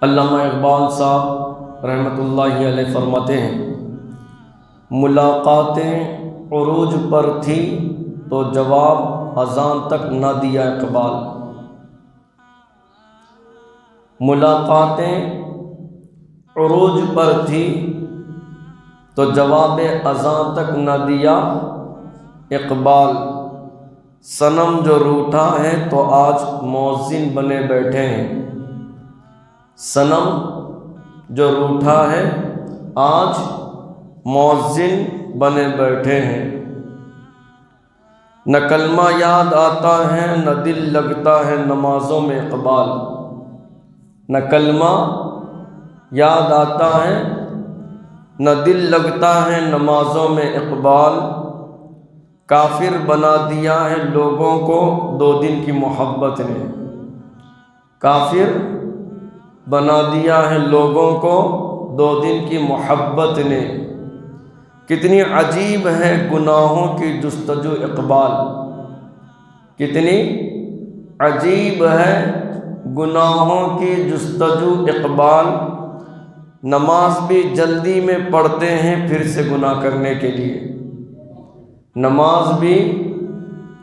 علامہ اقبال صاحب رحمۃ اللہ علیہ فرماتے ہیں، ملاقاتیں عروج پر تھی تو جواب اذان تک نہ دیا اقبال۔ ملاقاتیں عروج پر تھی تو جواب اذان تک نہ دیا اقبال۔ صنم جو روٹھا ہے تو آج مؤذن بنے بیٹھے ہیں۔ صنم جو روٹھا ہے آج مؤذن بنے بیٹھے ہیں۔ نہ کلمہ یاد آتا ہے نہ دل لگتا ہے نمازوں میں اقبال۔ نہ کلمہ یاد آتا ہے نہ دل لگتا ہے نمازوں میں اقبال۔ کافر بنا دیا ہے لوگوں کو 2 دن کی محبت نے۔ کافر بنا دیا ہے لوگوں کو 2 دن کی محبت نے۔ کتنی عجیب ہے گناہوں کی جستجو اقبال۔ کتنی عجیب ہے گناہوں کی جستجو اقبال۔ نماز بھی جلدی میں پڑھتے ہیں پھر سے گناہ کرنے کے لیے۔ نماز بھی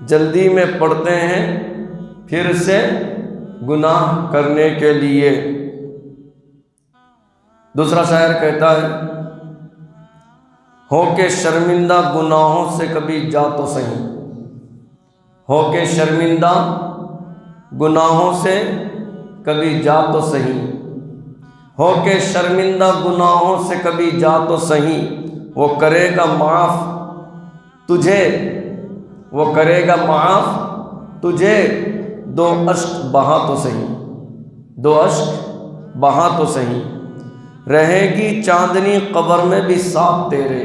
جلدی میں پڑھتے ہیں پھر سے گناہ کرنے کے لیے۔ دوسرا شاعر کہتا ہے، ہو کے شرمندہ گناہوں سے کبھی جا تو صحیح۔ ہو کے شرمندہ گناہوں سے کبھی جا تو صحیح۔ ہو کے شرمندہ گناہوں سے کبھی جا تو صحیح۔ وہ کرے گا معاف تجھے، وہ کرے گا معاف تجھے، 2 اشک بہا تو صحیح۔ 2 اشک بہا تو صحیح۔ رہے گی چاندنی قبر میں بھی ساتھ تیرے۔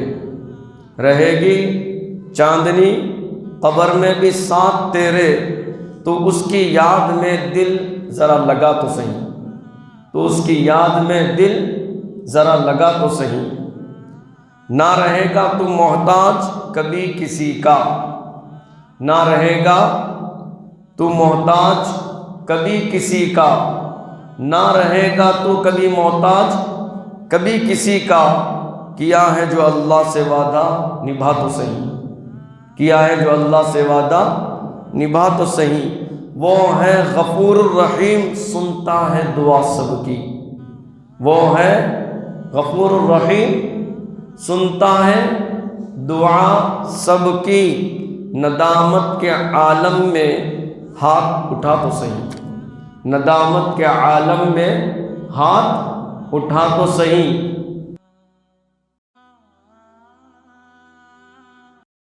رہے گی چاندنی قبر میں بھی ساتھ تیرے، تو اس کی یاد میں دل ذرا لگا تو صحیح۔ تو اس کی یاد میں دل ذرا لگا تو صحیح۔ نہ رہے گا تو محتاج کبھی کسی کا۔ نہ رہے گا تو محتاج کبھی کسی کا۔ نہ رہے گا تو کبھی محتاج کبھی کسی کا۔ کیا ہے جو اللہ سے وعدہ نبھا تو صحیح۔ کیا ہے جو اللہ سے وعدہ نبھا تو صحیح۔ وہ ہے غفور الرحیم سنتا ہے دعا سب کی۔ وہ ہے غفور الرحیم سنتا ہے دعا سب کی۔ ندامت کے عالم میں ہاتھ اٹھا تو صحیح۔ ندامت کے عالم میں ہاتھ اٹھا تو صحیح۔